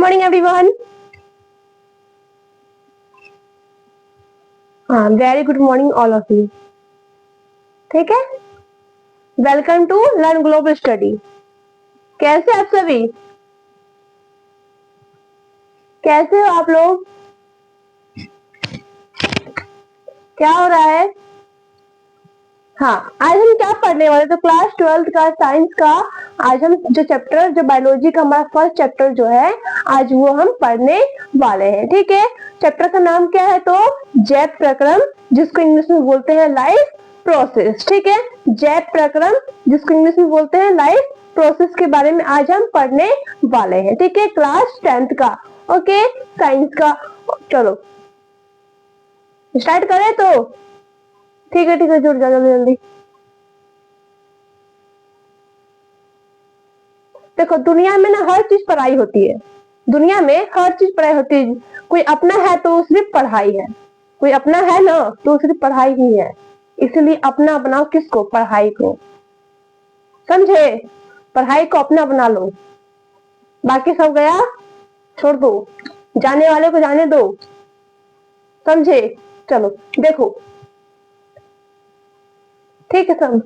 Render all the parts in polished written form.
Morning everyone. हाँ, very good morning all of you. ठीक है, welcome to learn global study. कैसे आप सभी, कैसे हो आप लोग, क्या हो रहा है? हाँ, आज हम क्या पढ़ने वाले, तो क्लास 12th का साइंस का आज हम जो चैप्टर, जो बायोलॉजी का हमारा फर्स्ट चैप्टर जो है, आज वो हम पढ़ने वाले हैं। ठीक है, चैप्टर का नाम क्या है, तो जैव प्रक्रम, जिसको इंग्लिश में बोलते हैं लाइफ प्रोसेस। ठीक है, जैव प्रक्रम, जिसको इंग्लिश में बोलते हैं लाइफ प्रोसेस के बारे में आज हम पढ़ने वाले हैं। ठीक है, क्लास 10th का, ओके, साइंस का। चलो स्टार्ट करें तो ठीक है, जुड़ जाओ जल्दी जल्दी। देखो, दुनिया में ना हर चीज पढ़ाई होती है, दुनिया में हर चीज पढ़ाई होती है। कोई अपना है तो सिर्फ पढ़ाई है, कोई अपना है ना तो सिर्फ पढ़ाई ही है। इसलिए अपना बनाओ किसको, पढ़ाई को, समझे? पढ़ाई को अपना बना लो, बाकी सब गया छोड़ दो, जाने वाले को जाने दो, समझे? चलो देखो, ठीक है सब।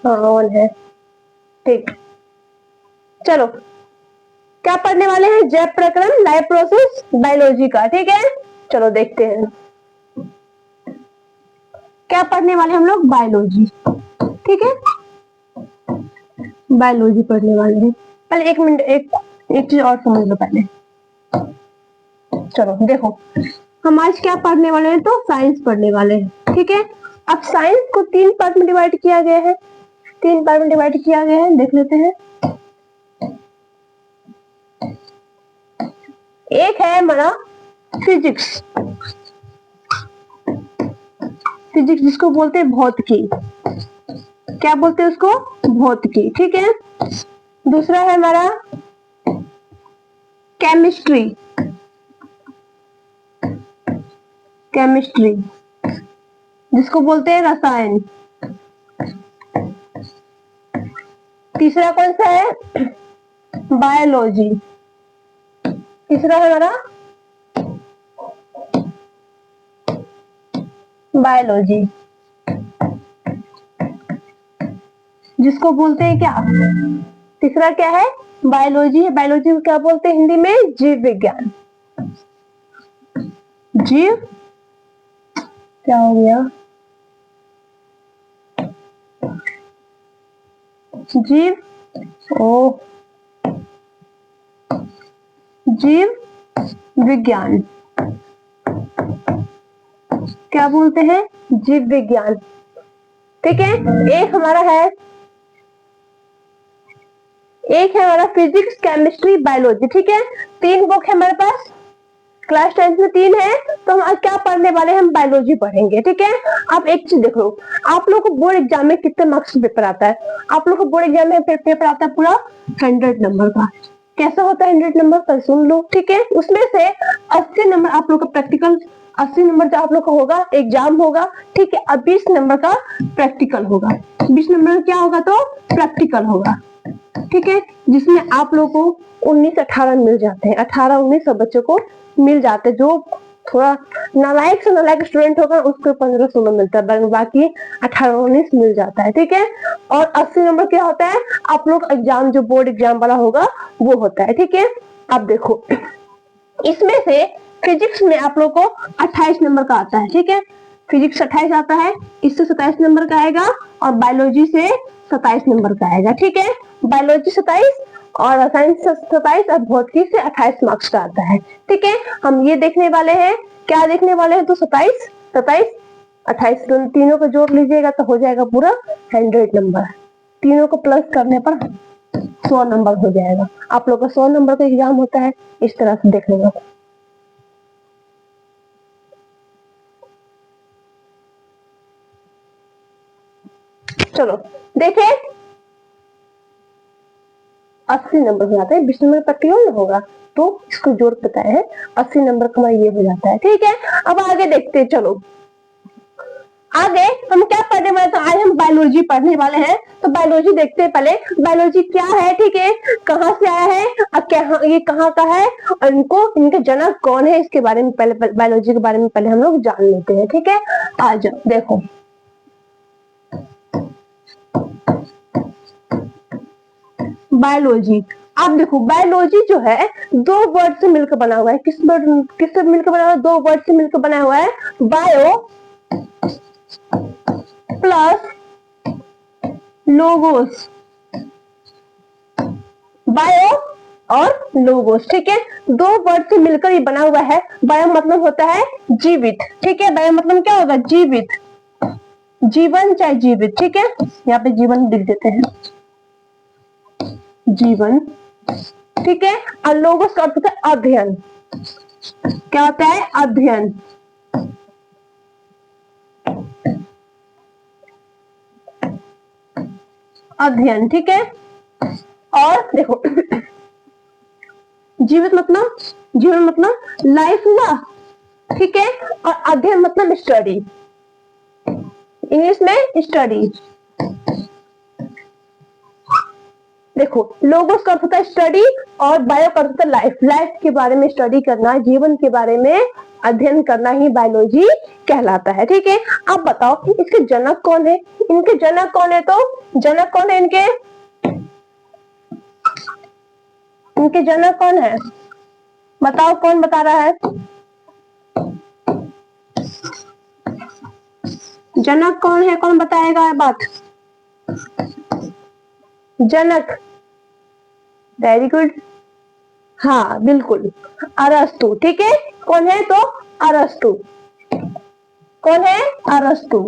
हाँ ऑन है, ठीक। चलो क्या पढ़ने वाले हैं, जैव प्रक्रम, लाइफ प्रोसेस, बायोलॉजी का। ठीक है, चलो देखते हैं क्या पढ़ने वाले हम लोग, बायोलॉजी। ठीक है, बायोलॉजी पढ़ने वाले हैं। पहले एक मिनट, एक चीज और समझ लो पहले। चलो देखो, हम आज क्या पढ़ने वाले हैं, तो साइंस पढ़ने वाले हैं। ठीक है, अब साइंस को 3 पार्ट में डिवाइड किया गया है, 3 पार्ट में डिवाइड किया गया है, देख लेते हैं। एक है हमारा फिजिक्स, फिजिक्स जिसको बोलते हैं भौतिकी, क्या बोलते हैं उसको, भौतिकी। ठीक है, दूसरा है हमारा केमिस्ट्री, केमिस्ट्री जिसको बोलते हैं रसायन। तीसरा कौन सा है, बायोलॉजी। तीसरा है हमारा बायोलॉजी, जिसको बोलते हैं क्या, तीसरा क्या है, बायोलॉजी है। बायोलॉजी को क्या बोलते हैं हिंदी में, जीव विज्ञान। जीव, क्या हो गया, जीव, ओ जीव विज्ञान, क्या बोलते हैं, जीव विज्ञान। ठीक है, एक हमारा है, एक है हमारा फिजिक्स, केमिस्ट्री, बायोलॉजी। ठीक है, 3 बुक है हमारे पास, क्लास 10th में 3 है, तो हम आज क्या पढ़ने वाले हैं, हम बायोलॉजी पढ़ेंगे। ठीक है, आप एक चीज देख लो, आप लोग को बोर्ड एग्जाम में कितने मार्क्स पेपर आता है, आप लोग को बोर्ड एग्जाम में पेपर आता है पूरा 100 नंबर का। कैसा होता है 100 नंबर का, सुन लो। ठीक है, उसमें से 80 नंबर आप लोग का प्रैक्टिकल, 80 नंबर जो आप लोग का होगा एग्जाम होगा। ठीक है, अब 20 नंबर का प्रैक्टिकल होगा, 20 नंबर का क्या होगा, तो प्रैक्टिकल होगा। ठीक है, जिसमें आप लोग को 19-18 मिल जाते हैं, 18-19 सब बच्चों को मिल जाते हैं। जो थोड़ा नालायक से नालायक स्टूडेंट होगा उसको 15-16 मिलता है, बाकी 18-19 मिल जाता है। ठीक है, और 80 नंबर क्या होता है, आप लोग एग्जाम जो बोर्ड एग्जाम वाला होगा वो होता है। ठीक है, अब देखो, इसमें से फिजिक्स में आप लोग को 28 नंबर का आता है। ठीक है, फिजिक्स 28 आता है, इससे 27 नंबर का आएगा, और बायोलॉजी से 27 नंबर का आएगा। ठीक है, बायोलॉजी 27 और रसायन से 27 और भौतिकी से 28 मार्क्स का आता है। ठीक है, हम ये देखने वाले हैं, क्या देखने वाले हैं, तो 27, 27, 28 तीनों को जोड़ लीजिएगा तो हो जाएगा पूरा 100 नंबर। तीनों को प्लस करने पर 100 नंबर हो जाएगा। आप लोग का 100 नंबर का एग्जाम होता है, इस तरह से देख लेगा। चलो देखे, 80 नंबर हो जाता है, 20 नंबर प्रैक्टिकल होगा तो इसको जोड़ बताया है, 80 नंबर का ये हो जाता है। ठीक है, अब आगे देखते हैं। चलो आगे हम क्या पढ़ने वाले, तो आज हम बायोलॉजी पढ़ने वाले हैं। तो बायोलॉजी देखते हैं पहले, बायोलॉजी क्या है, ठीक है, कहाँ से आया है और क्या ये कहाँ का है और इनके जनक कौन है, इसके बारे में पहले बायोलॉजी के बारे में पहले हम लोग जान लेते हैं। ठीक है, आ जाओ देखो बायोलॉजी। आप देखो बायोलॉजी जो है दो वर्ड से मिलकर बना हुआ है। किससे मिलकर बना हुआ है, दो वर्ड से मिलकर बना हुआ है। बायो प्लस लोगोस, बायो और लोगोस, ठीक है, दो वर्ड से मिलकर ये बना हुआ है। बायो मतलब होता है जीवित, ठीक है, बायो मतलब क्या होगा, जीवित, जीवन चाहे जीवित, ठीक है, यहाँ पे जीवन लिख देते हैं, जीवन, ठीक है। और लोगोस का अर्थ होता है अध्ययन, क्या होता है, अध्ययन, अध्ययन, ठीक है। और देखो जीवित मतलब, जीवन मतलब लाइफ हुआ, ठीक है, और अध्ययन मतलब स्टडी, इंग्लिश में स्टडी। देखो लोगोस का अर्थ होता है स्टडी और बायो का अर्थ होता है लाइफ, लाइफ के बारे में स्टडी करना, जीवन के बारे में अध्ययन करना ही बायोलॉजी कहलाता है, ठीक है। अब बताओ इसके जनक कौन है, इनके जनक कौन है, तो जनक कौन है इनके, इनके जनक कौन है, बताओ कौन बता रहा है, जनक कौन है, कौन बताएगा ये बात, जनक, वेरी गुड, हाँ बिल्कुल अरस्तु, ठीक है। कौन है, तो अरस्तु, कौन है, अरस्तु,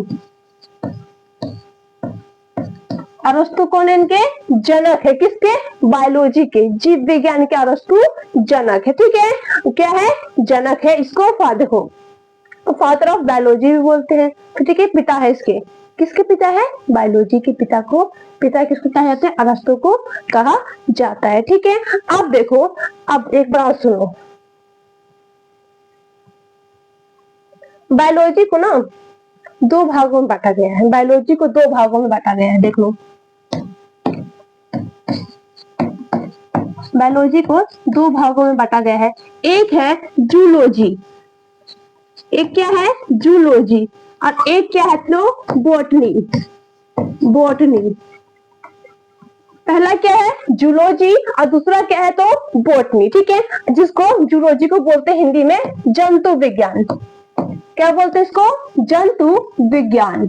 अरस्तु कौन है, इनके जनक है, किसके, बायोलॉजी के, जीव विज्ञान के अरस्तु जनक है, ठीक है, क्या है, जनक है, इसको देखो फादर ऑफ बायोलॉजी भी बोलते हैं, ठीक है, पिता है इसके, किसके पिता है, बायोलॉजी के पिता को, पिता किसको कहा जाता है, अरस्तु को कहा जाता है, ठीक है। अब देखो, अब एक बात सुनो, बायोलॉजी को ना दो भागों में बांटा गया है, बायोलॉजी को दो भागों में बांटा गया है, देख लो बायोलॉजी को दो भागों में बांटा गया है। एक है जूलॉजी, एक क्या है, जूलॉजी, और एक क्या है, तो बॉटनी, बॉटनी, पहला क्या है जूलॉजी और दूसरा क्या है, तो बॉटनी, ठीक है, जिसको जूलॉजी को बोलते हैं हिंदी में जंतु विज्ञान, क्या बोलते हैं इसको, जंतु विज्ञान,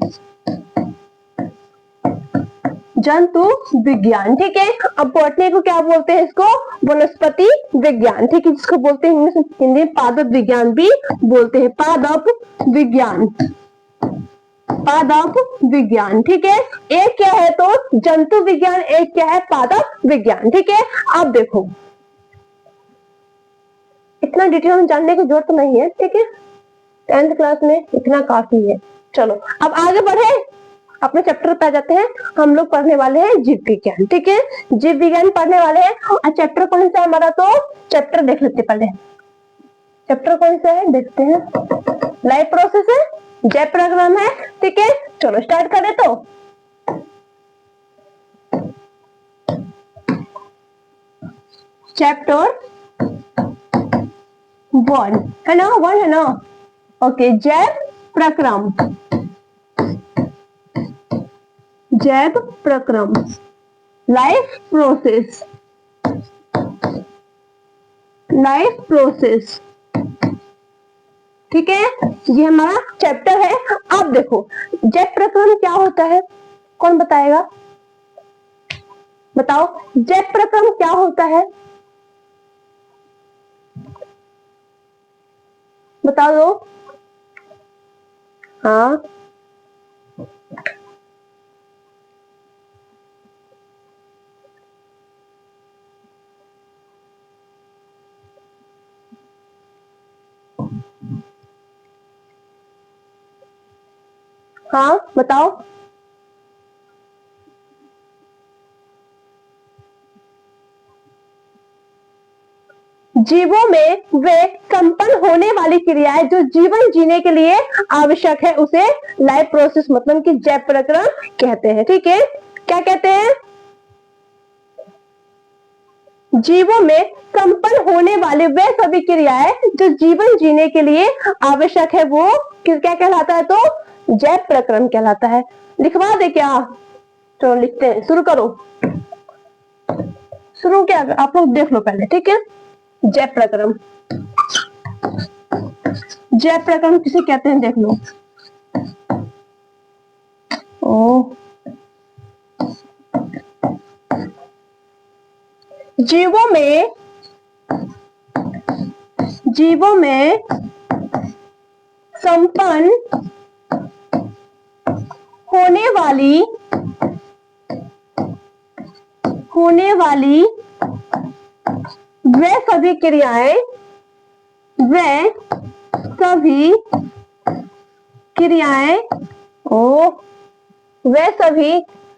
जंतु विज्ञान, ठीक है। अब बॉटनी को क्या बोलते हैं, इसको वनस्पति विज्ञान, ठीक है, जिसको बोलते हैं हिंदी में पादप विज्ञान भी बोलते हैं, पादप विज्ञान, पादप विज्ञान, ठीक है। एक क्या है, तो जंतु विज्ञान, एक क्या है, पादप विज्ञान, ठीक है। अब देखो इतना डिटेल में जानने की जरूरत नहीं है, ठीक है, 10th क्लास में इतना काफी है। चलो अब आगे बढ़े, अपने चैप्टर पे आ जाते हैं। हम लोग पढ़ने वाले हैं जीव विज्ञान, ठीक है, जीव विज्ञान पढ़ने वाले हैं। और चैप्टर कौन सा है हमारा, तो चैप्टर देख लेते पहले, चैप्टर कौन सा है देखते हैं, लाइफ प्रोसेस है, जैव प्रक्रम है, ठीक है। चलो स्टार्ट करें, तो चैप्टर 1 है ना, 1 है ना, ओके, जैव प्रक्रम, जैव प्रक्रम, लाइफ प्रोसेस, लाइफ प्रोसेस, ठीक है, ये हमारा चैप्टर है। अब देखो जैव प्रक्रम क्या होता है, कौन बताएगा, बताओ जैव प्रक्रम क्या होता है, बता दो, हाँ हाँ बताओ, जीवों में वे संपन्न होने वाली क्रियाएं जो जीवन जीने के लिए आवश्यक है उसे लाइफ प्रोसेस मतलब कि जैव प्रक्रम कहते हैं। ठीक है, क्या कहते हैं? जीवों में संपन्न होने वाले वे सभी क्रियाएं जो जीवन जीने के लिए आवश्यक है वो क्या कहलाता है? तो जैव प्रक्रम कहलाता है। लिखवा दे क्या? तो लिखते हैं, शुरू करो। शुरू क्या आप लोग देख लो पहले, ठीक है। जैव प्रक्रम, जैव प्रक्रम किसे कहते हैं देख लो। जीवों में संपन्न होने वाली वे सभी क्रियाएं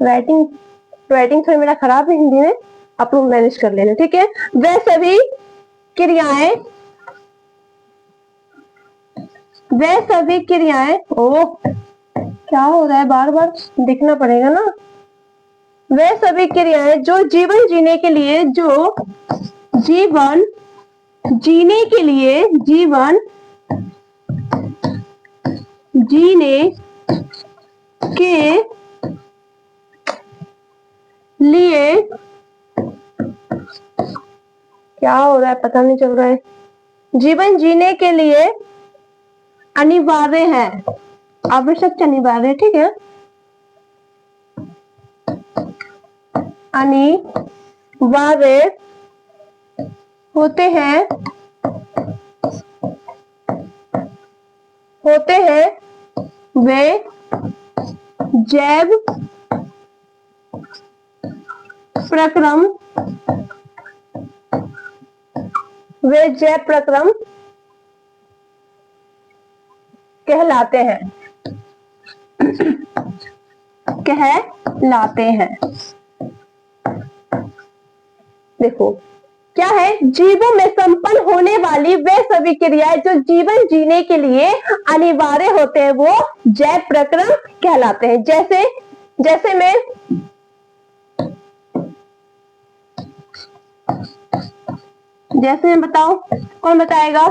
राइटिंग थोड़ी मेरा खराब है हिंदी में, आप लोग मैनेज कर लेना, ठीक है। वे सभी क्रियाएं क्या हो रहा है, बार बार देखना पड़ेगा ना। वे सभी क्रियाएं जो जीवन जीने के लिए क्या हो रहा है पता नहीं चल रहा है, जीवन जीने के लिए अनिवार्य है, आवश्यक अनिवार्य, ठीक है। अनिवार्य होते हैं वे जैव प्रक्रम कहलाते हैं। देखो क्या है, जीवों में संपन्न होने वाली वे सभी क्रियाएं जो जीवन जीने के लिए अनिवार्य होते हैं वो जैव प्रक्रम कहलाते हैं। जैसे में बताओ, कौन बताएगा?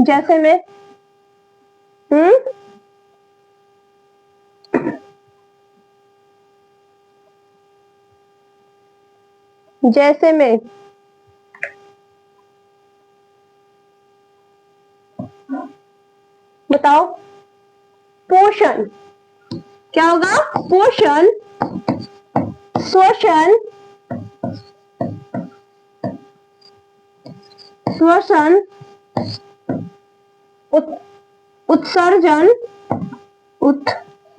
जैसे में जैसे में बताओ, पोषण क्या होगा? पोषण, श्वसन, उत्सर्जन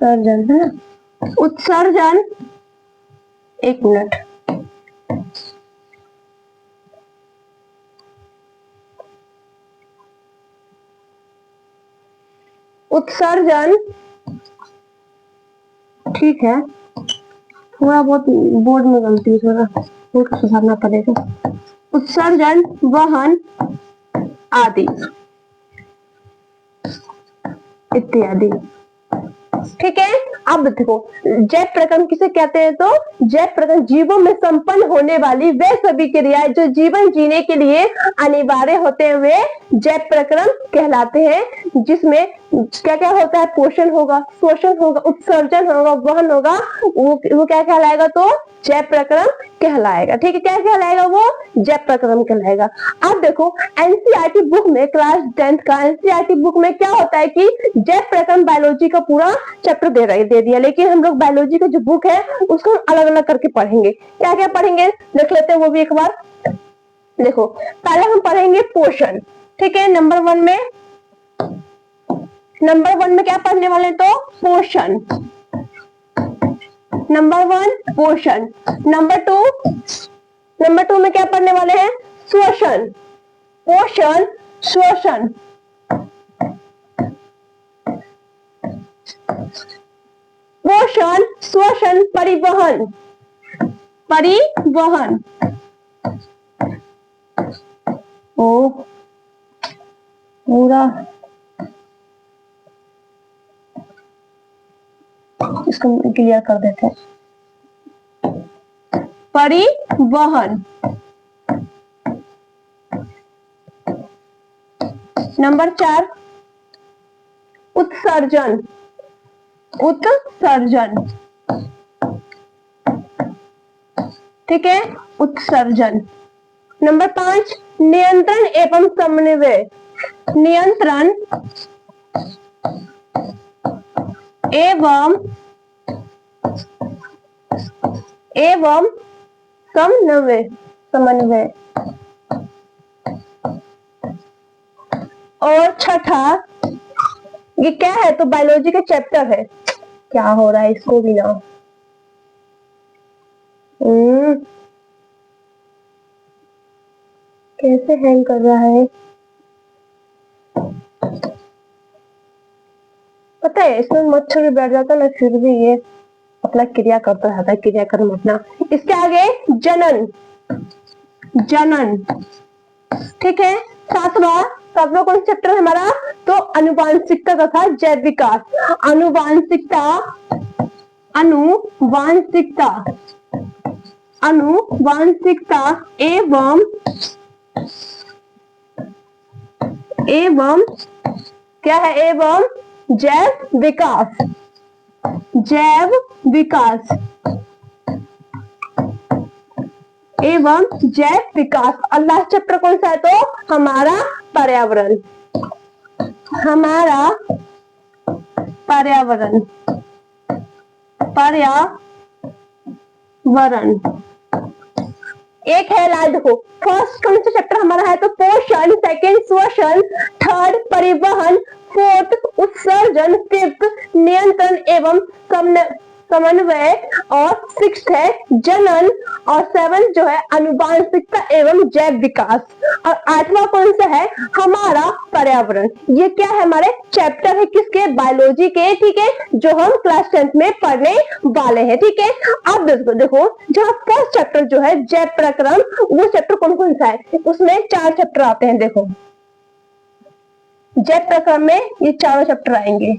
है ना, उत्सर्जन, एक मिनट, उत्सर्जन, ठीक है, थोड़ा बहुत बोर्ड में गलती है, थोड़ा बोर्ड सुधारना पड़ेगा। उत्सर्जन, वहन आदि इत्यादि, ठीक है। अब देखो जैव प्रक्रम किसे कहते हैं? तो जैव प्रक्रम जीवों में संपन्न होने वाली वे सभी क्रियाएं जो जीवन जीने के लिए अनिवार्य होते हैं वे जैव प्रक्रम कहलाते हैं। जिसमें क्या क्या होता है? पोषण होगा, श्वसन होगा, उत्सर्जन होगा, वहन होगा, वो क्या कहलाएगा? तो जैव प्रक्रम कहलाएगा, ठीक है। क्या कहलाएगा? वो जैव प्रक्रम कहलाएगा। अब देखो एनसीईआरटी बुक में, क्लास 10th का एनसीईआरटी बुक में क्या होता है कि जैव प्रक्रम बायोलॉजी का पूरा चैप्टर दे दिया, लेकिन हम लोग बायोलॉजी का जो बुक है उसको अलग अलग करके पढ़ेंगे। क्या क्या पढ़ेंगे देख लेते हैं वो भी एक बार। देखो पहले हम पढ़ेंगे पोषण, ठीक है। नंबर वन में क्या पढ़ने वाले? तो पोषण, नंबर 1 पोषण। नंबर टू में क्या पढ़ने वाले हैं? श्वसन, पोषण, श्वसन, पोषण, श्वसन, परिवहन, ओ पूरा, इसको क्लियर कर देते हैं। परिवहन। नंबर 4 उत्सर्जन। उत्सर्जन, ठीक है, उत्सर्जन। नंबर 5 नियंत्रण एवं समन्वय। नियंत्रण एवं समन्वय। समन्वय। और छठा, ये क्या है, तो बायोलॉजी का चैप्टर है। क्या हो रहा है इसको भी ना, कैसे हैंग कर रहा है, पता है इसमें मच्छर भी बैठ जाता है ना, फिर भी ये अपना क्रिया करता रहता है, क्रियाक्रम अपना। इसके आगे जनन। जनन, ठीक है। सातवां कौन चैप्टर है हमारा, तो अनुवांशिकता तथा जैव विकास। अनुवांशिकता, अनुवांशिकता, अनुवांशिकता एवं क्या है, एवं जैव विकास। जैव विकास एवं जैव विकास। और लास्ट चैप्टर कौन सा है, तो हमारा पर्यावरण। हमारा पर्यावरण। पर्यावरण एक है लाल, देखो फर्स्ट कौन सा चैप्टर हमारा है, तो पोषण, सेकंड श्वसन, थर्ड परिवहन, फोर्थ उत्सर्जन, फिफ्थ नियंत्रण एवं समन्वय, और सिक्स्थ है जनन, और सेवंथ जो है अनुवांशिकता एवं जैव विकास, और आठवां कौन सा है, हमारा पर्यावरण। ये क्या है, हमारे चैप्टर है किसके, बायोलॉजी के, ठीक है, जो हम क्लास 10th में पढ़ने वाले हैं, ठीक है। अब देखो जहाँ फर्स्ट चैप्टर जो है जैव प्रक्रम, वो चैप्टर कौन कौन सा है, उसमें 4 चैप्टर आते हैं। देखो जैव प्रक्रम में ये चारों चैप्टर आएंगे।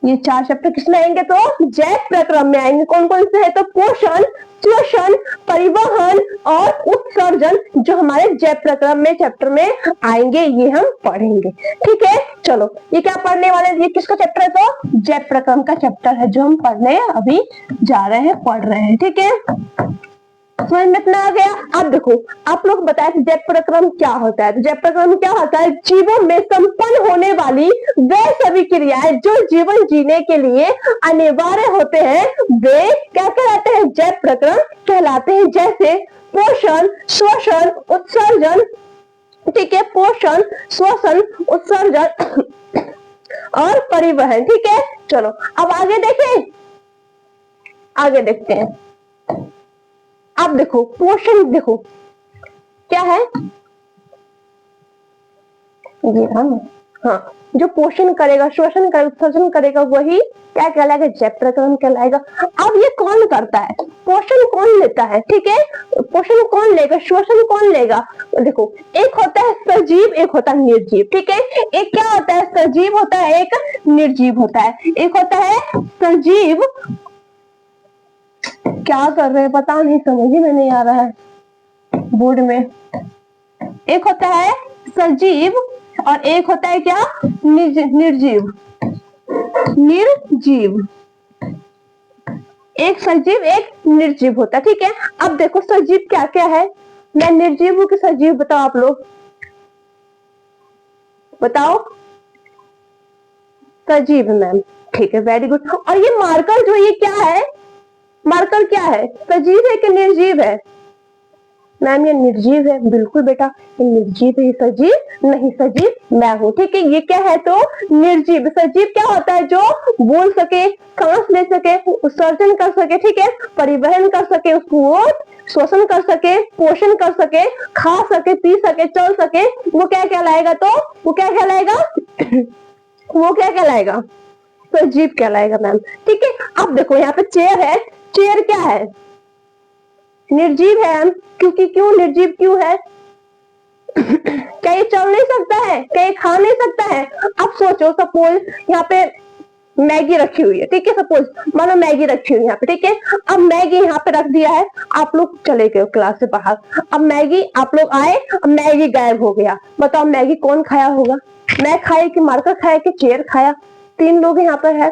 ये 4 चैप्टर किसमें आएंगे, तो जैव प्रक्रम में आएंगे। कौन कौन से है, तो पोषण, श्वसन, परिवहन और उत्सर्जन, जो हमारे जैव प्रक्रम में चैप्टर में आएंगे, ये हम पढ़ेंगे, ठीक है। चलो ये क्या पढ़ने वाले, ये किसका चैप्टर है, तो जैव प्रक्रम का चैप्टर है, जो हम पढ़ने अभी जा रहे हैं, पढ़ रहे हैं, ठीक है। समझ में इतना आ गया। अब देखो आप लोग बताए जैव प्रक्रम क्या होता है, तो जैव प्रक्रम क्या होता है, जीवों में संपन्न होने वाली वे सभी क्रियाएं जो जीवन जीने के लिए अनिवार्य होते हैं, वे क्या कहलाते हैं, जैव प्रक्रम कहलाते हैं। जैसे पोषण, श्वसन, उत्सर्जन, ठीक है, पोषण, श्वसन, उत्सर्जन और परिवहन, ठीक है। चलो अब आगे देखें, आगे देखते हैं। अब देखो पोषण, देखो क्या है ये, हाँ जो पोषण करेगा, श्वसन करेगा, उत्सर्जन करेगा, वही क्या कहलाएगा, जैव प्रक्रम कहलाएगा। अब ये कौन करता है, पोषण कौन लेता है, ठीक है, पोषण कौन लेगा, श्वसन कौन लेगा। देखो एक होता है सजीव, एक होता है निर्जीव, ठीक है। एक क्या होता है, सजीव होता है, एक निर्जीव होता है। एक होता है सजीव, क्या कर रहे हैं पता नहीं, समझ ही में नहीं आ रहा है बोर्ड में। एक होता है सजीव और एक होता है क्या, निर्जीव। निर्जीव, एक सजीव एक निर्जीव होता है, ठीक है। अब देखो सजीव क्या क्या है, मैं निर्जीव हूं कि सजीव, बताओ आप लोग, बताओ। सजीव मैम, ठीक है, वेरी गुड। और ये मार्कर जो ये क्या है, मार्कर क्या है, सजीव है कि निर्जीव है, मैम ये निर्जीव है, बिल्कुल बेटा ये निर्जीव है, सजीव नहीं, सजीव मैं हूं, ठीक है। ये क्या है, तो निर्जीव। सजीव क्या होता है, जो बोल सके, सांस ले सके, उत्सर्जन कर सके, ठीक है, परिवहन कर सके, उसको श्वसन कर सके, पोषण कर सके, खा सके, पी सके, चल सके, वो क्या कहलाएगा, तो वो क्या कहलाएगा वो क्या कहलाएगा, सजीव कहलाएगा मैम, ठीक है। अब देखो यहाँ पे चेयर है, चेयर क्या है, निर्जीव है, क्योंकि क्यों निर्जीव क्यों है, क्या ये चल नहीं सकता है? क्या ये खा नहीं सकता है? अब सोचो, सपोज यहाँ पे मैगी रखी हुई है, ठीक है, सपोज मानो मैगी रखी हुई है यहाँ पे, ठीक है। अब मैगी यहाँ पे रख दिया है, आप लोग चले गए क्लास से बाहर, अब मैगी आप लोग आए, अब मैगी गायब हो गया। बताओ मैगी कौन खाया होगा? मैं खाया कि मार्कर खाया कि चेयर खाया? 3 लोग यहाँ पर है,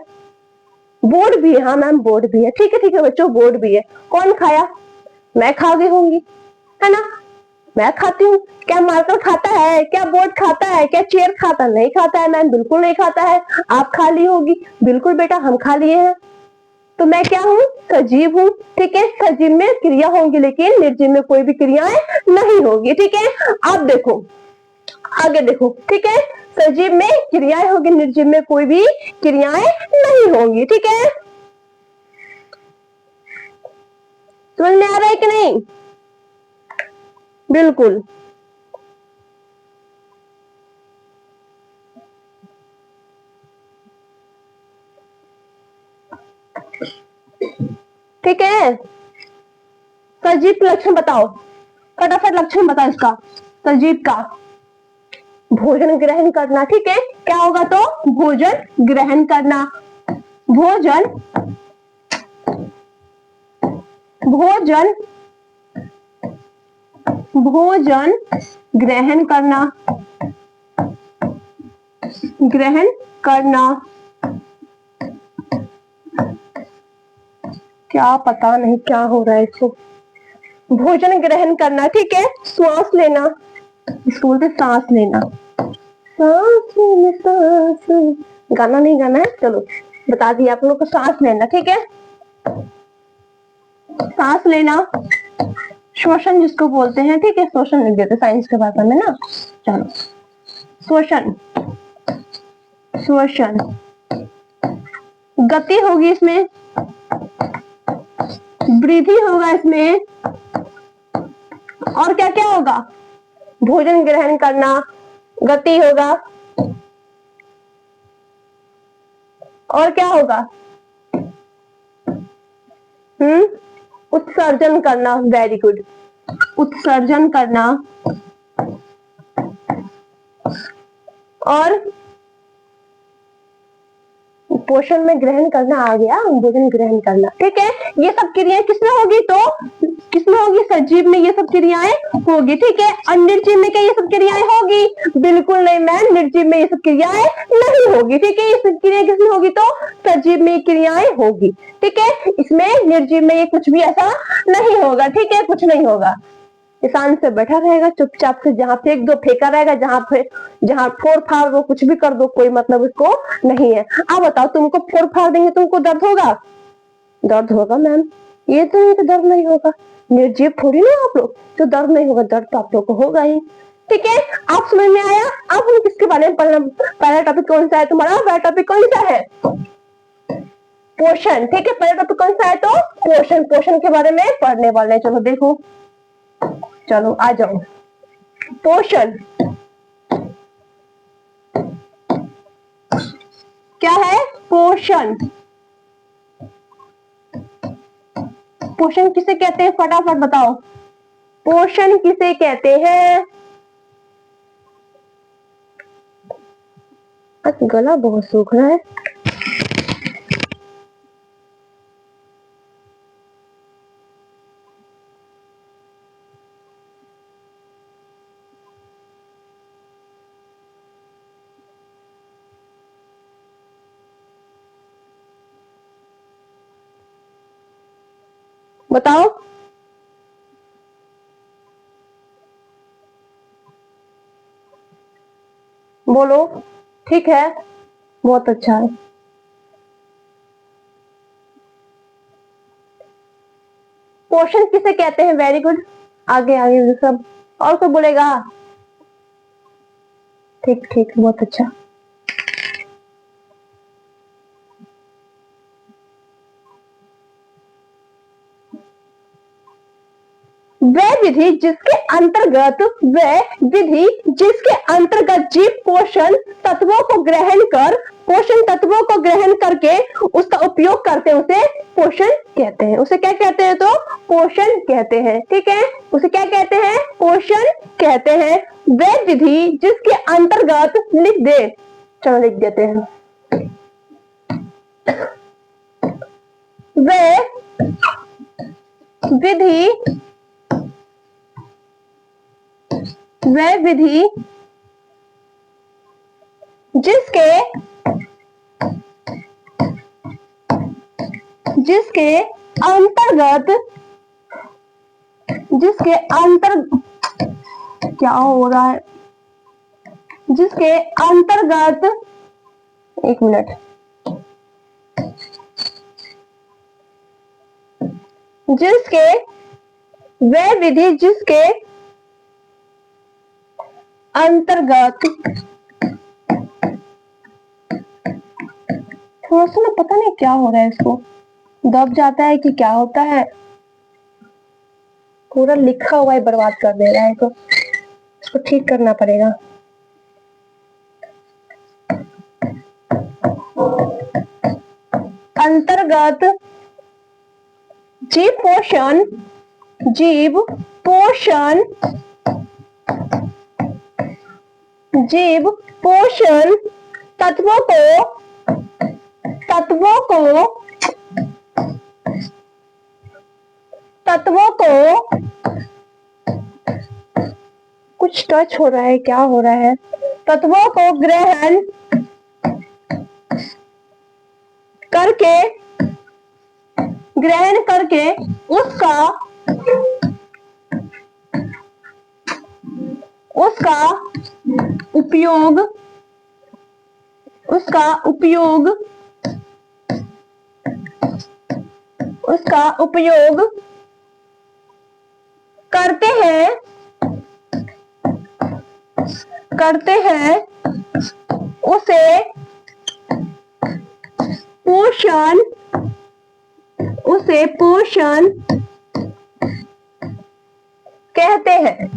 बोर्ड भी है, हाँ मैम बोर्ड भी है, ठीक है बच्चों, बोर्ड भी है। कौन खाया? मैं खा गई होंगी, है ना, मैं खाती हूँ। क्या मार्कर खाता है? क्या बोर्ड खाता है? क्या चेयर खाता? नहीं खाता है मैम, बिल्कुल नहीं खाता है। आप खा ली होगी, बिल्कुल बेटा हम खा लिए हैं। तो मैं क्या हूँ? सजीव हूँ, ठीक है। सजीव में क्रिया होंगी लेकिन निर्जीव में कोई भी क्रियाएं नहीं होगी, ठीक है। अब देखो आगे देखो, ठीक है, सजीव में क्रियाएं होगी, निर्जीव में कोई भी क्रियाएं नहीं होंगी, ठीक है। समझ में आ रहा है कि नहीं? बिल्कुल, ठीक है। सजीव के लक्षण बताओ, फटाफट लक्षण बताओ इसका, सजीव का। भोजन ग्रहण करना, ठीक है, क्या होगा तो? भोजन ग्रहण करना, भोजन भोजन भोजन ग्रहण करना, ग्रहण करना, क्या पता नहीं क्या हो रहा है इसको। भोजन ग्रहण करना, ठीक है। श्वास लेना, इसको बोलते सांस लेना, सांस में सांस, गाना नहीं गाना है, चलो बता दिया आप लोग को, सांस लेना, ठीक है, सांस लेना। श्वसन जिसको बोलते हैं, ठीक है, श्वसन लिख देते साइंस के भाषा में ना, चलो श्वसन, श्वसन। गति होगी इसमें, वृद्धि होगा इसमें, और क्या क्या होगा? भोजन ग्रहण करना, गति होगा, और क्या होगा? उत्सर्जन करना, वेरी गुड, उत्सर्जन करना, और पोषण में ग्रहण करना आ गया, भोजन ग्रहण करना, ठीक है। ये सब क्रियाएं किसमें होगी तो? किसमें होगी? सजीव में ये सब क्रियाएं होगी, ठीक है। और निर्जीव में क्या ये सब क्रियाएं होगी? बिल्कुल नहीं मैम, निर्जीव में ये सब क्रियाएं नहीं होगी, ठीक है। ये सब क्रियाएं किसमें होगी तो? सजीव में क्रियाएं होगी, ठीक है। इसमें निर्जीव में ये कुछ भी ऐसा नहीं होगा, ठीक है, कुछ नहीं होगा। शांत से बैठा रहेगा, चुपचाप से, जहां फेंक दो फेंका रहेगा, जहां फोड़ फाड़ दो, कुछ भी कर दो, कोई मतलब इसको नहीं है। अब बताओ, तुमको फोड़ फाड़ देंगे तुमको दर्द होगा? दर्द होगा मैम, ये तो नहीं तो दर्द नहीं होगा, निर्जीव थोड़ी ना आप लोग, तो दर्द नहीं होगा, दर्द तो आप लोग को होगा ही, ठीक है। आप समझ में आया? अब हम किसके बारे में पढ़ना? पहला टॉपिक कौन सा है तुम्हारा? पहला टॉपिक कौन सा है? पोषण, ठीक है। पहला टॉपिक कौन सा है तो? पोषण। पोषण के बारे में पढ़ने वाले हैं, चलो देखो, चलो आ जाओ। पोषण क्या है? पोषण, पोषण किसे कहते हैं? फटाफट बताओ, पोषण किसे कहते हैं? गला बहुत सूख रहा है। बताओ, बोलो, ठीक है, बहुत अच्छा है। पोषण किसे कहते हैं? वेरी गुड, आगे आगे सब, और कोई बोलेगा? ठीक ठीक, बहुत अच्छा। वह विधि जिसके अंतर्गत जीव पोषण तत्वों को ग्रहण करके उसका उपयोग करते हैं, उसे पोषण कहते हैं। उसे क्या कहते हैं तो? पोषण कहते हैं, ठीक है। उसे क्या कहते हैं? पोषण कहते हैं। वह विधि जिसके अंतर्गत, लिख दे, चलो लिख देते हैं, वह विधि, वह विधि जिसके जिसके अंतर्गत, जिसके अंतर, क्या हो रहा है, जिसके अंतर्गत, एक मिनट, जिसके, वह विधि जिसके अंतर्गत, थोड़ा सा ना पता नहीं क्या हो रहा है, इसको दब जाता है कि क्या होता है, पूरा लिखा हुआ है बर्बाद कर दे रहा है, तो इसको ठीक करना पड़ेगा। अंतर्गत जीव पोषण, जीव पोषण, जीव पोषण तत्वों को, तत्वों को, तत्वों को, कुछ टच हो रहा है, क्या हो रहा है, तत्वों को ग्रहण करके, ग्रहण करके उसका, उसका उपयोग, उसका उपयोग, उसका उपयोग करते हैं, करते हैं, उसे पोषण, उसे पोषण कहते हैं,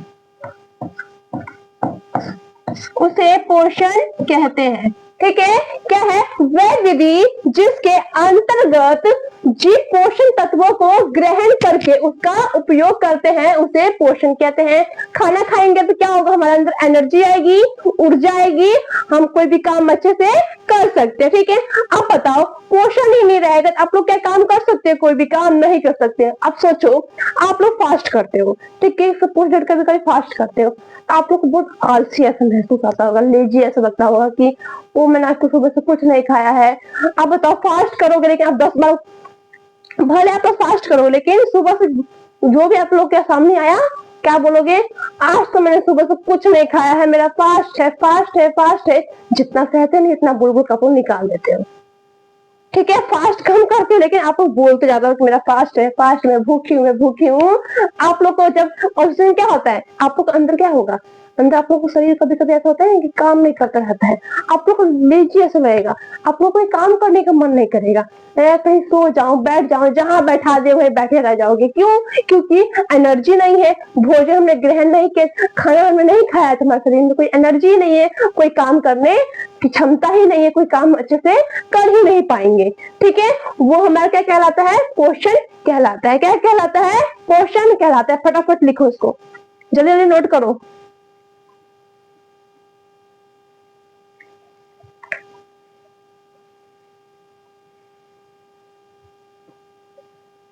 उसे पोषण कहते हैं। ठीक है, क्या है, वह विधि जिसके अंतर्गत जीव पोषण तत्वों को ग्रहण करके उसका उपयोग करते हैं, उसे पोषण कहते हैं। खाना खाएंगे तो क्या होगा, हमारे अंदर एनर्जी आएगी, ऊर्जा आएगी, हम कोई भी काम अच्छे से कर सकते हैं। ठीक है, अब बताओ, पोषण ही नहीं रहेगा तो आप लोग क्या काम कर सकते हैं, कोई भी काम नहीं कर सकते। अब सोचो, आप लोग फास्ट करते हो, ठीक है, सपोज दैट कभी कभी फास्ट करते हो, आप लोग को बहुत आलसी ऐसा महसूस आता होगा, लेजी ऐसा लगता होगा कि वो मैंने आज तो सुबह से कुछ नहीं खाया है। आप बताओ, फास्ट करोगे लेकिन आप 10 बार, भले आप तो फास्ट करो लेकिन सुबह से जो भी आप लोग के सामने आया, क्या बोलोगे, आज तो मैंने सुबह से कुछ नहीं खाया है, मेरा फास्ट है, फास्ट है, फास्ट है। जितना सहते नहीं इतना बुलबुल कपूर निकाल देते हो। ठीक है, फास्ट कम करते हो लेकिन आप लोग बोलते ज्यादा हो कि मेरा फास्ट है, फास्ट, मैं भूखी हूँ, मैं भूखी हूँ। आप लोग को जब, और उसमें क्या होता है, आप लोग अंदर क्या होगा, अंदर आप लोग को शरीर कभी कभी ऐसा होता है कि काम नहीं करता रहता है, आप लोग को लेजी ऐसा लगेगा, आप लोग को काम करने का मन नहीं करेगा, कहीं सो जाओ, बैठ जाओ, जहां बैठा दे वहीं बैठे रह जाओगे। क्यों, क्योंकि एनर्जी नहीं है, भोजन हमने ग्रहण नहीं किया, खाना हमने नहीं खाया, तुम्हारे शरीर में कोई एनर्जी नहीं है, कोई काम करने की क्षमता ही नहीं है, कोई काम अच्छे से कर ही नहीं पाएंगे। ठीक है, वो हमारा क्या कहलाता है, पोषण कहलाता है। क्या कहलाता है, पोषण कहलाता है। फटाफट लिखो इसको, जल्दी जल्दी नोट करो।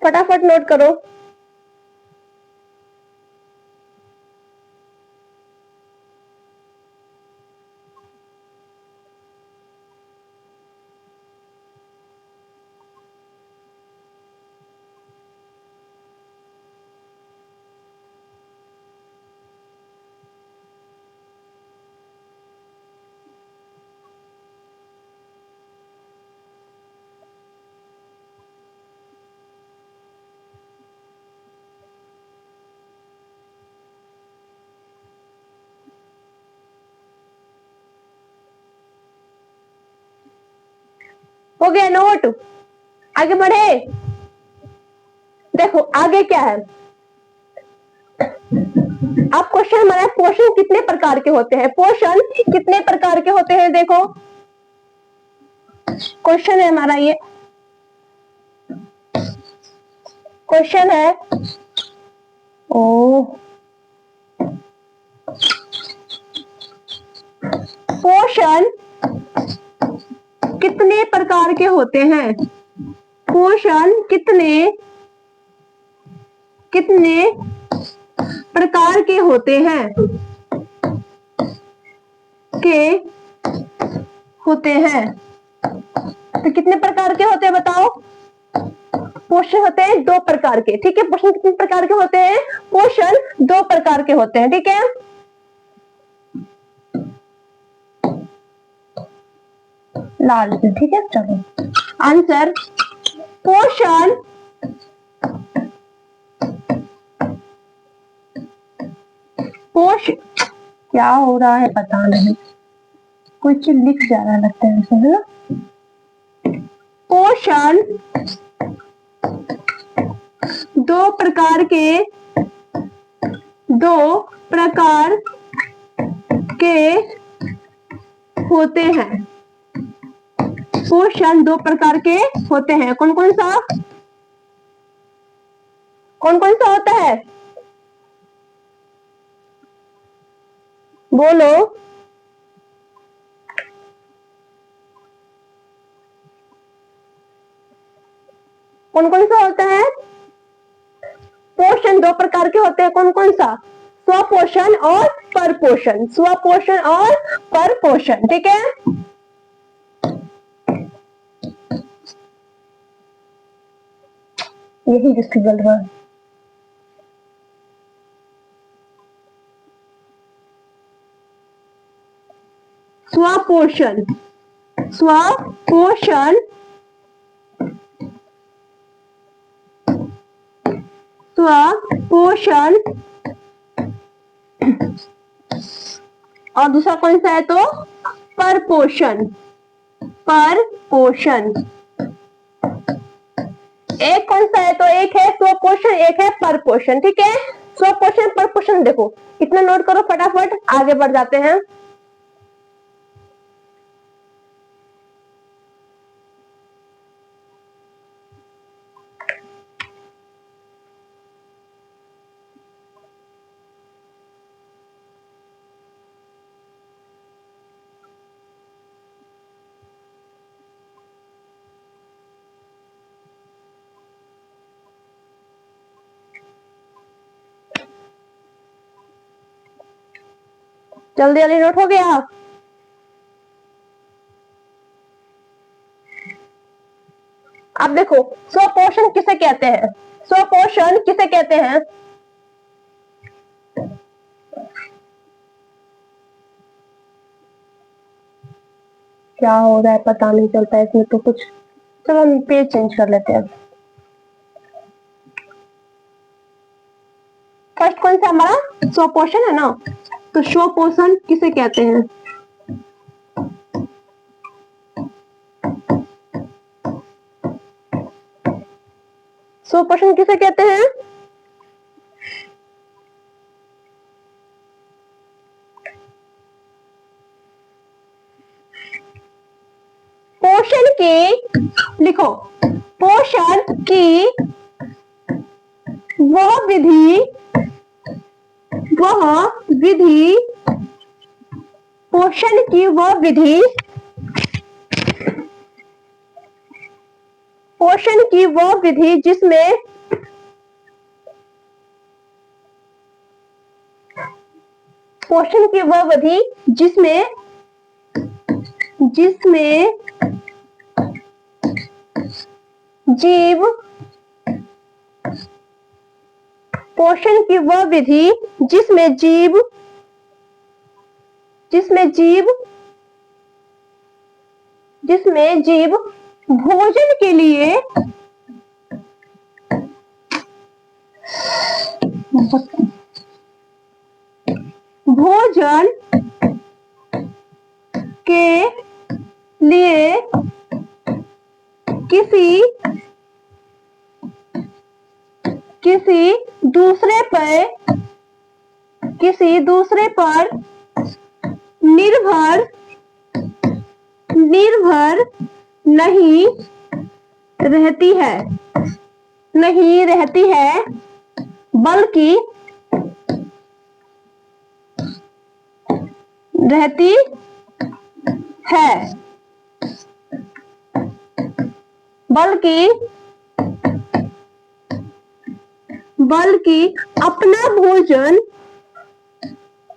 फटाफट नोट करो। हो गया नोट, आगे बढ़े। देखो आगे क्या है, अब क्वेश्चन हमारा, पोषण कितने प्रकार के होते हैं, पोषण कितने प्रकार के होते हैं। देखो क्वेश्चन है हमारा, ये क्वेश्चन है। ओ पोषण कितने प्रकार के होते हैं? पोषण कितने प्रकार के होते हैं? तो कितने प्रकार के होते हैं बताओ? पोषण होते हैं 2 प्रकार के, ठीक है। पोषण कितने प्रकार के होते हैं? पोषण 2 प्रकार के होते हैं, ठीक है। लाल, ठीक है। चलो आंसर, पोषण क्या हो रहा है पता नहीं, कुछ लिख जा रहा लगता है इसमें, है ना। पोषण 2 प्रकार के होते हैं। पोषण 2 प्रकार के होते हैं। कौन कौन सा होता है? बोलो। कौन कौन सा होता है? पोषण 2 प्रकार के होते हैं। कौन कौन सा? स्वपोषण और परपोषण। स्वपोषण और परपोषण, ठीक है। यही जिसकी गल रहा है। स्वपोषण और दूसरा कौन सा है? तो परपोषण। एक कौन सा है? तो एक है स्वपोषण, एक है परपोषण, ठीक है। स्वपोषण परपोषण देखो, इतना नोट करो फटाफट, आगे बढ़ जाते हैं। जल्दी जल्दी नोट हो गया? अब देखो, स्वपोषण किसे कहते हैं? स्वपोषण किसे कहते हैं? क्या हो रहा है पता नहीं चलता इसमें तो कुछ। चलो हम पेज चेंज कर लेते हैं। फर्स्ट कौन सा हमारा? स्वपोषण है ना। तो स्वपोषण किसे कहते हैं? स्वपोषण किसे कहते हैं? पोषण की, लिखो, पोषण की वह विधि पोषण की वह विधि जिसमें जीव पोषण की वह विधि जिसमें जीव भोजन के लिए किसी दूसरे पर निर्भर नहीं रहती है, बल्कि है, बल्कि बल्कि अपना भोजन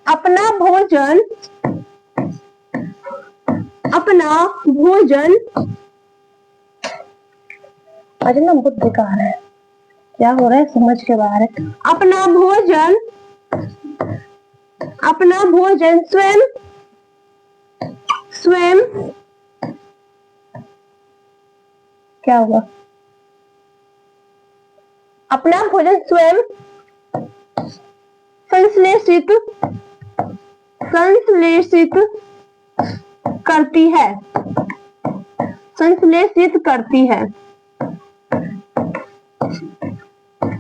अपना भोजन अरे ना बहुत बेकार है, क्या हो रहा है समझ के बाहर है। अपना भोजन स्वयं क्या होगा, अपना भोजन स्वयं संश्लेषित करती है,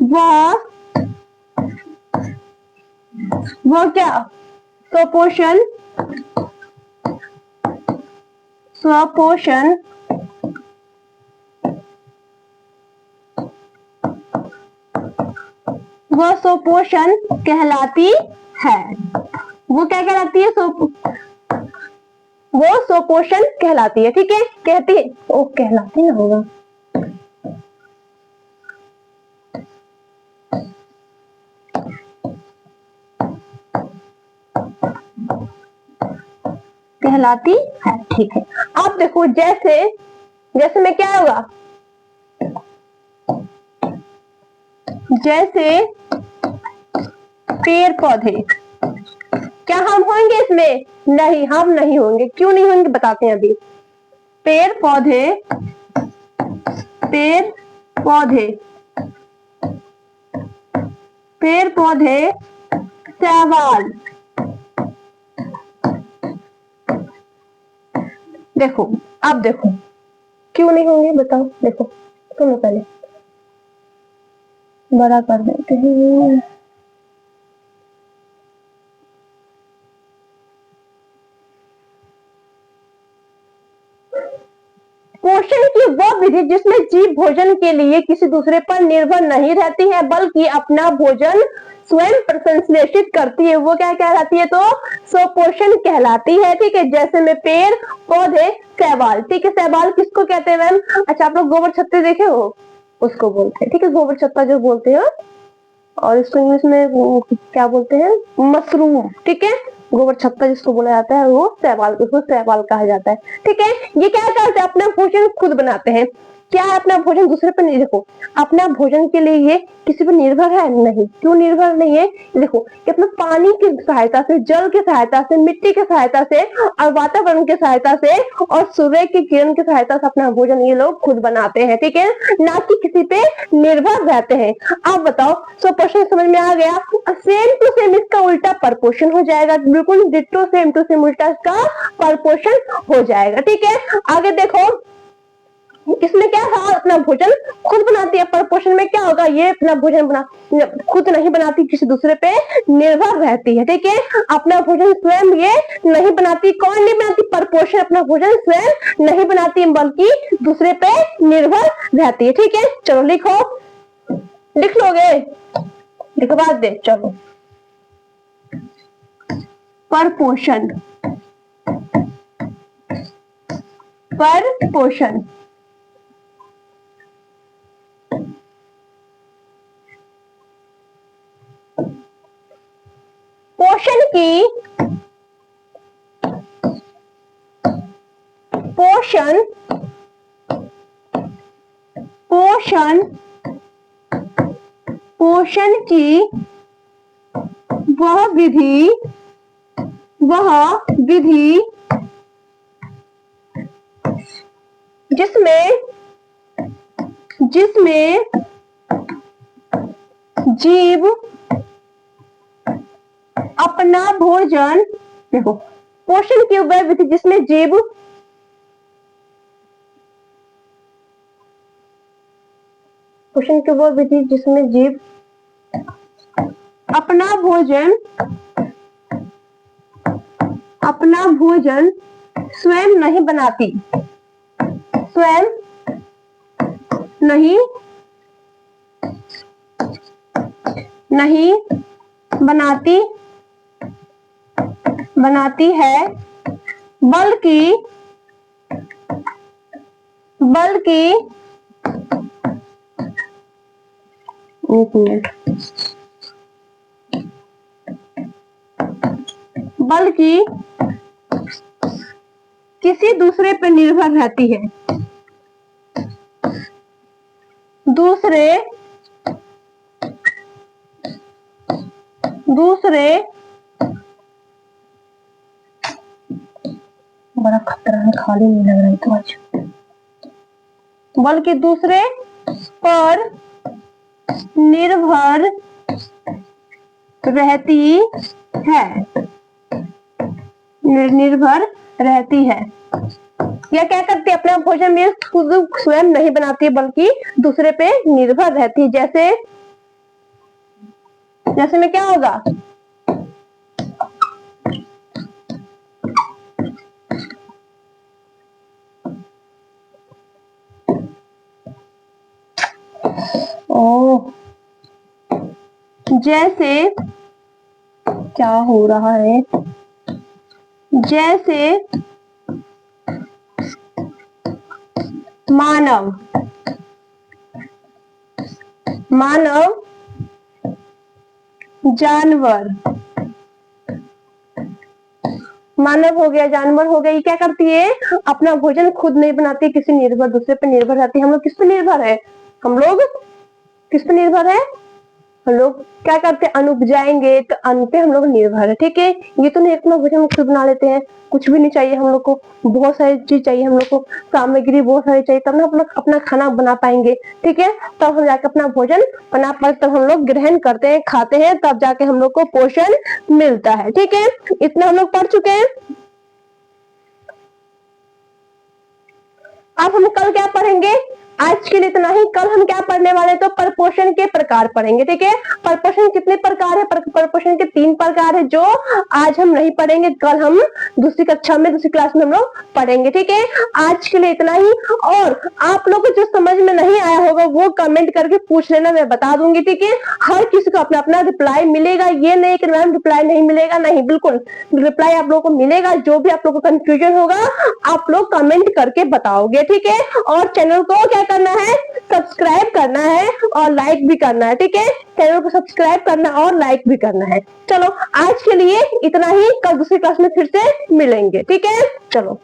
वह क्या स्वपोषण कहलाती है। वो क्या कहलाती है? वो स्वपोषण कहलाती है। ठीक है, कहती है, ओ कहलाती ना होगा, कहलाती है। ठीक है, अब देखो जैसे में क्या होगा, जैसे पेड़ पौधे, क्या हम होंगे इसमें? नहीं, हम नहीं होंगे। क्यों नहीं होंगे बताते हैं अभी। पेड़ पौधे शैवाल, देखो अब देखो क्यों नहीं होंगे बताओ। देखो सुनो, पहले बड़ा कर देते हैं। पोषण की वह विधि जिसमें जीव भोजन के लिए किसी दूसरे पर निर्भर नहीं रहती है, बल्कि अपना भोजन स्वयं संश्लेषित करती है, वो क्या कहलाती है? तो स्वपोषण कहलाती है। ठीक है, जैसे में पेड़ पौधे शैवाल। ठीक है, शैवाल किसको कहते हैं मैम? अच्छा, आप लोग गोबर छत्ते देखे हो, उसको बोलते हैं। ठीक है, गोबर छत्ता जो बोलते हैं, और इसको इंग्लिश में क्या बोलते हैं? मशरूम। ठीक है, गोबर छत्ता जिसको बोला जाता है वो शैवाल, उसको शैवाल कहा जाता है। ठीक है, ये क्या करते हैं? अपना भोजन खुद बनाते हैं। क्या है? अपना भोजन दूसरे पर नहीं। देखो, अपना भोजन के लिए ये किसी पर निर्भर है नहीं। क्यों निर्भर नहीं है? देखो कि अपना पानी की सहायता से, जल की सहायता से, मिट्टी की सहायता से, और वातावरण की सहायता से, और सूर्य की किरण की सहायता से अपना भोजन ये लोग खुद बनाते हैं। ठीक है, ना कि किसी पे निर्भर रहते हैं। आप बताओ, सो क्वेश्चन समझ में आ गया? सेम टू सेम इसका उल्टा परपोर्शन हो जाएगा, बिल्कुल डिट्टो सेम टू सेम उल्टा इसका परपोर्शन हो जाएगा। ठीक है, आगे देखो, इसमें क्या था? अपना भोजन खुद बनाती है। परपोर्शन में क्या होगा? ये अपना भोजन खुद नहीं बनाती, किसी दूसरे पे निर्भर रहती है। ठीक है, अपना भोजन स्वयं ये नहीं बनाती। कौन नहीं बनाती? परपोर्शन अपना भोजन स्वयं नहीं बनाती, बल्कि दूसरे पे निर्भर रहती है। ठीक है, चलो लिखो, लिख लोगे? लिखवा दे, चलो। परपोषण, परपोषण पोषण की पोषण की वह विधि जिसमें जीव अपना भोजन, देखो पोषण की वह विधि जिसमें जीव अपना भोजन स्वयं नहीं बनाती, नहीं बनाती है, बल्कि बल्कि एक मिनट, बल्कि किसी दूसरे पर निर्भर रहती है, दूसरे बड़ा खतरा है, खाली नहीं लग रहा है तो आज, बल्कि दूसरे पर निर्भर रहती है, निर्भर रहती है। या क्या करती है, अपना भोजन में खुद स्वयं नहीं बनाती है बल्कि दूसरे पे निर्भर रहती है। जैसे में क्या होगा, जैसे क्या हो रहा है, जैसे मानव जानवर, मानव हो गया, जानवर हो गया, ये क्या करती है, अपना भोजन खुद नहीं बनाती, किसी निर्भर दूसरे पर निर्भर रहती है। हम लोग किस पे निर्भर है, हम लोग किस पे निर्भर है, हम लोग क्या करते हैं, अन्न उपजाएंगे तो अन्न पे हम लोग निर्भर है। ठीक है, ये तो नहीं अपना भोजन खुद बना लेते हैं, कुछ भी नहीं चाहिए हम लोग को, बहुत सारी चीज चाहिए हम लोग को, सामग्री बहुत सारी चाहिए, तब ना अपना खाना बना पाएंगे। ठीक है, तब हम जाके अपना भोजन बना पाए, तब हम लोग ग्रहण करते हैं, खाते हैं, तब जाके हम लोग को पोषण मिलता है। ठीक है, इतना हम लोग पढ़ चुके हैं। अब हम कल क्या पढ़ेंगे, आज के लिए इतना ही। कल हम क्या पढ़ने वाले, तो परपोषण के प्रकार पढ़ेंगे। ठीक है, परपोषण कितने प्रकार है, परपोषण के 3 प्रकार है, जो आज हम नहीं पढ़ेंगे, कल हम दूसरी कक्षा में, दूसरी क्लास में हम लोग पढ़ेंगे। ठीक है, आज के लिए इतना ही। और आप लोग को जो समझ में नहीं आया होगा वो कमेंट करके पूछ लेना, मैं बता दूंगी। ठीक है, हर किसी को अपना अपना रिप्लाई मिलेगा, ये नहीं कि मैम रिप्लाई नहीं मिलेगा, नहीं, बिल्कुल रिप्लाई आप लोगों को मिलेगा। जो भी आप लोग को कंफ्यूजन होगा आप लोग कमेंट करके बताओगे। ठीक है, और चैनल को क्या करना है, सब्सक्राइब करना है और लाइक भी करना है। ठीक है, चैनल को सब्सक्राइब करना और लाइक भी करना है। चलो आज के लिए इतना ही, कल दूसरी क्लास में फिर से मिलेंगे। ठीक है, चलो।